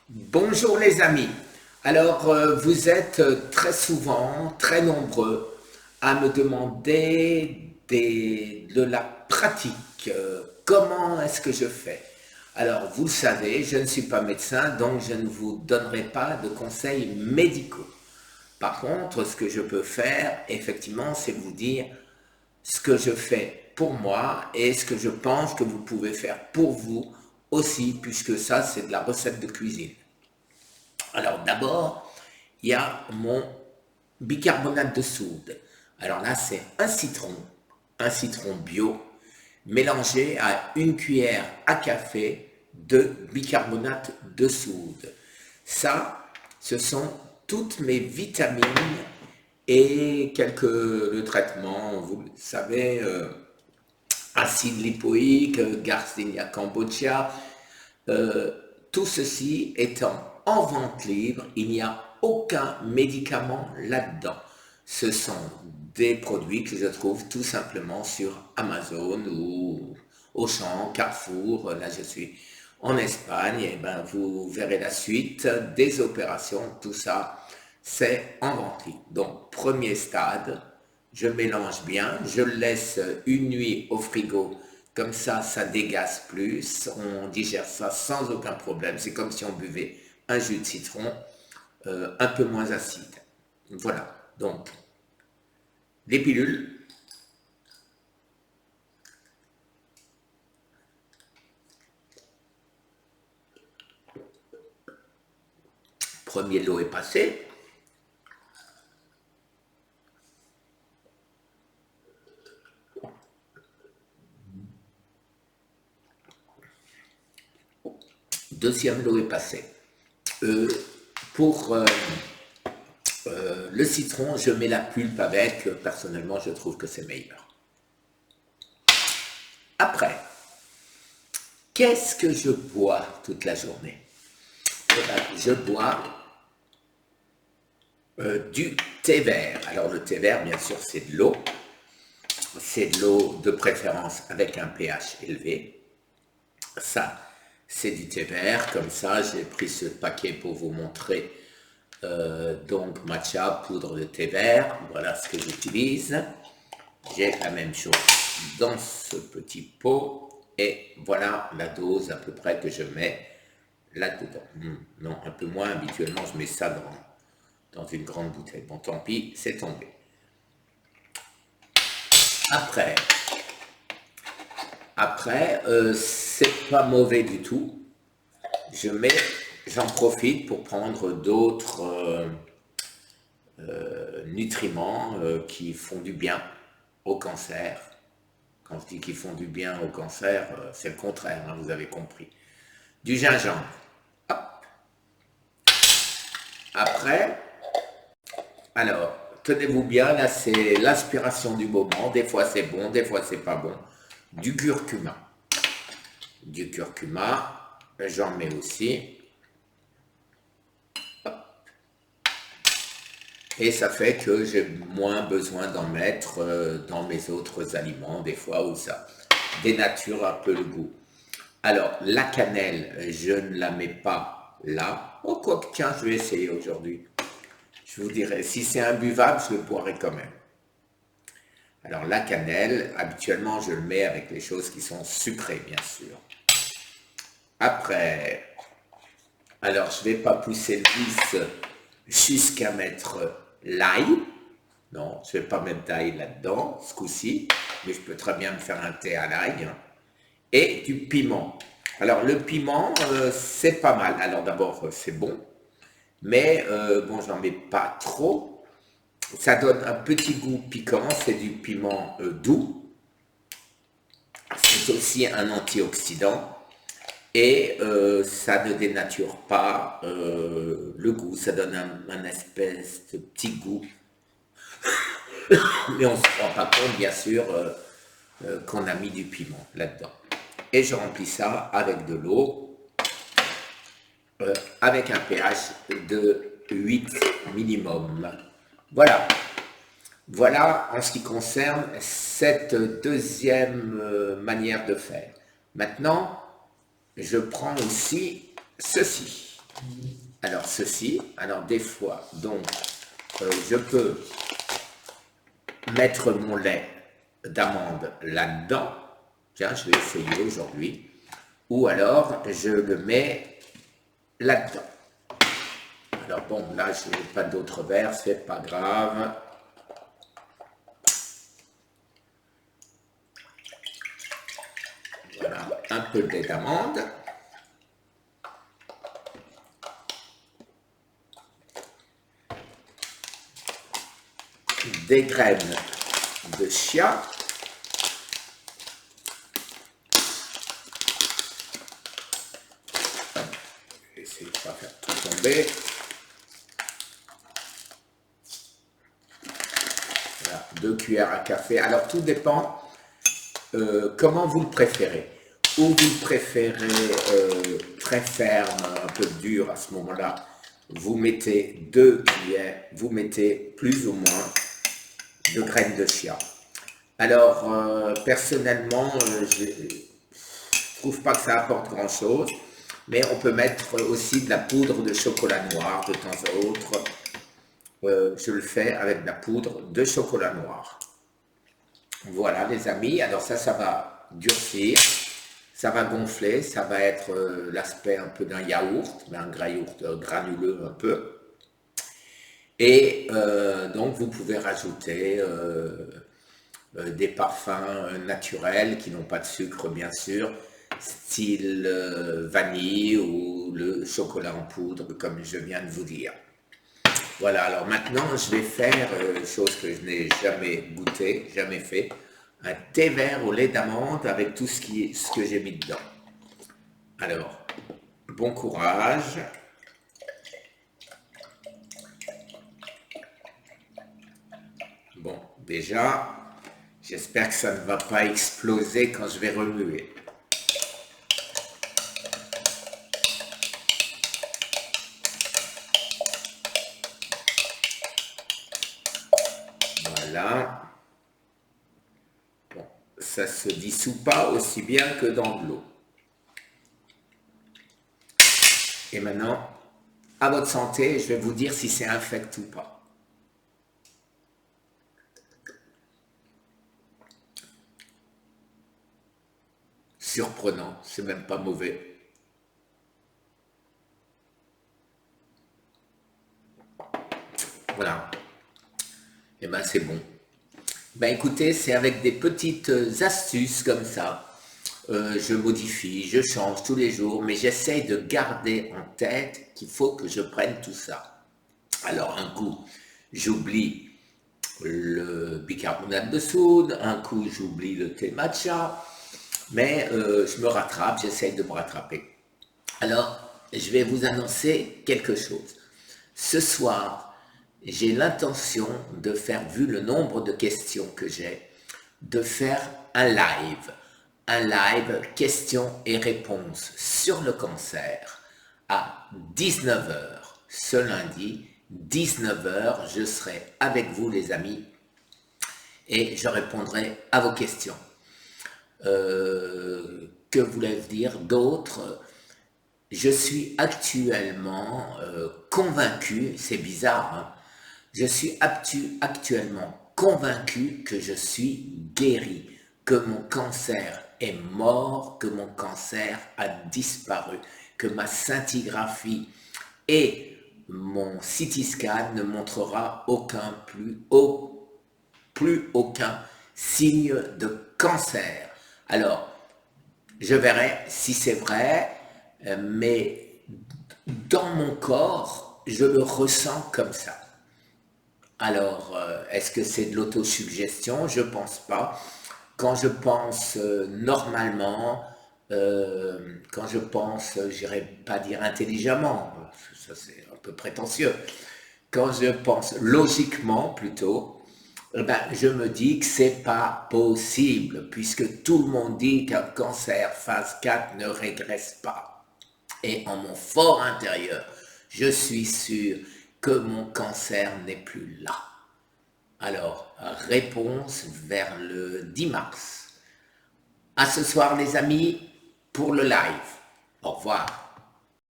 Bonjour les amis. Alors, vous êtes très souvent, très nombreux à me demander de la pratique. Comment est-ce que je fais? Alors, vous le savez, je ne suis pas médecin, donc je ne vous donnerai pas de conseils médicaux. Par contre, ce que je peux faire, effectivement, c'est vous dire ce que je fais pour moi et ce que je pense que vous pouvez faire pour vous aussi, puisque ça, c'est de la recette de cuisine. Alors d'abord, il y a mon bicarbonate de soude. Alors là, c'est un citron bio, mélangé à une cuillère à café de bicarbonate de soude. Ça, ce sont toutes mes vitamines et le traitement, vous le savez, acide lipoïque, Garcinia cambogia, euh, tout ceci étant en vente libre, il n'y a aucun médicament là-dedans. Ce sont des produits que je trouve tout simplement sur Amazon ou Auchan, Carrefour. Là, je suis en Espagne, et ben vous verrez la suite des opérations, tout ça, c'est en vente libre. Donc, premier stade, je mélange bien, je le laisse une nuit au frigo, comme ça dégasse plus, on digère ça sans aucun problème. C'est comme si on buvait un jus de citron un peu moins acide. Voilà, donc les pilules, premier lot est passé. Deuxième lot est passé. Euh, pour le citron, je mets la pulpe avec. Personnellement, je trouve que c'est meilleur. Après, qu'est-ce que je bois toute la journée? Eh ben, je bois du thé vert. Alors le thé vert, bien sûr, c'est de l'eau. C'est de l'eau de préférence avec un pH élevé. Ça, c'est du thé vert. Comme ça, j'ai pris ce paquet pour vous montrer. Donc matcha, poudre de thé vert. Voilà ce que j'utilise. J'ai la même chose dans ce petit pot. Et voilà la dose à peu près que je mets là-dedans. Non, un peu moins. Habituellement, je mets ça dans une grande bouteille. Bon, tant pis, c'est tombé. Après, c'est pas mauvais du tout. J'en profite pour prendre d'autres nutriments qui font du bien au cancer. Quand je dis qu'ils font du bien au cancer, c'est le contraire, hein, vous avez compris. Du gingembre. Hop. Après, alors, tenez-vous bien, là c'est l'inspiration du moment. Des fois c'est bon, des fois c'est pas bon. Du curcuma. Du curcuma, j'en mets aussi. Et ça fait que j'ai moins besoin d'en mettre dans mes autres aliments, des fois où ça dénature un peu le goût. Alors, la cannelle, je ne la mets pas là. Oh, quoi que, tiens, je vais essayer aujourd'hui. Je vous dirai, si c'est imbuvable, je le boirai quand même. Alors, la cannelle, habituellement, je le mets avec les choses qui sont sucrées, bien sûr. Après, alors, je ne vais pas pousser le vice jusqu'à mettre l'ail. Non, je ne vais pas mettre d'ail là-dedans, ce coup-ci, mais je peux très bien me faire un thé à l'ail. Et du piment. Alors, le piment, c'est pas mal. Alors, d'abord, c'est bon, mais bon, j'en mets pas trop. Ça donne un petit goût piquant, c'est du piment doux. C'est aussi un antioxydant. Et ça ne dénature pas le goût, ça donne un espèce de petit goût. Mais on ne se rend pas compte, bien sûr, qu'on a mis du piment là-dedans. Et je remplis ça avec de l'eau, avec un pH de 8 minimum. Voilà. Voilà en ce qui concerne cette deuxième manière de faire. Maintenant, je prends aussi ceci. Alors ceci, alors des fois, donc je peux mettre mon lait d'amande là-dedans. Tiens, je vais essayer aujourd'hui. Ou alors, je le mets là-dedans. Alors bon, là, je n'ai pas d'autre verre, c'est pas grave. Voilà, un peu de lait d'amande. Des graines de chia. Essayez de ne pas faire tout tomber. Voilà, 2 cuillères à café. Alors tout dépend comment vous le préférez. Ou vous le préférez très ferme, un peu dur à ce moment-là. Vous mettez 2 cuillères, vous mettez plus ou moins de graines de chia. Alors, personnellement, je ne trouve pas que ça apporte grand-chose, mais on peut mettre aussi de la poudre de chocolat noir de temps à autre. Je le fais avec de la poudre de chocolat noir. Voilà les amis, alors ça va durcir, ça va gonfler, ça va être l'aspect un peu d'un yaourt, mais un yaourt granuleux un peu. Et donc vous pouvez rajouter des parfums naturels qui n'ont pas de sucre bien sûr, style vanille ou le chocolat en poudre comme je viens de vous dire. Voilà, alors maintenant je vais faire chose que je n'ai jamais goûté, jamais fait, un thé vert au lait d'amande avec tout ce que j'ai mis dedans. Alors, bon courage. Bon, déjà, j'espère que ça ne va pas exploser quand je vais remuer. Voilà. Bon, ça se dissout pas aussi bien que dans de l'eau. Et maintenant, à votre santé, je vais vous dire si c'est infect ou pas. Surprenant, c'est même pas mauvais. Voilà. Et ben c'est bon. Ben écoutez, c'est avec des petites astuces comme ça. Je modifie, je change tous les jours, mais j'essaye de garder en tête qu'il faut que je prenne tout ça. Alors un coup, j'oublie le bicarbonate de soude, un coup j'oublie le thé matcha, mais je me rattrape, j'essaye de me rattraper. Alors, je vais vous annoncer quelque chose. Ce soir, j'ai l'intention de faire, vu le nombre de questions que j'ai, de faire un live. Un live questions et réponses sur le cancer à 19 heures. Ce lundi, 19 heures, je serai avec vous les amis et je répondrai à vos questions. Que voulais-je dire d'autre? Je suis actuellement convaincu, c'est bizarre, hein, je suis actuellement convaincu que je suis guéri, que mon cancer est mort, que mon cancer a disparu, que ma scintigraphie et mon CT scan ne montrera plus aucun signe de cancer. Alors, je verrai si c'est vrai, mais dans mon corps, je le ressens comme ça. Alors, est-ce que c'est de l'autosuggestion? Je pense pas. Quand je pense normalement, quand je pense, j'irai pas dire intelligemment, ça c'est un peu prétentieux. Quand je pense logiquement plutôt, eh ben, je me dis que c'est pas possible, puisque tout le monde dit qu'un cancer phase 4 ne régresse pas. Et en mon fort intérieur, je suis sûr que mon cancer n'est plus là. Alors, réponse vers le 10 mars. À ce soir les amis pour le live. Au revoir.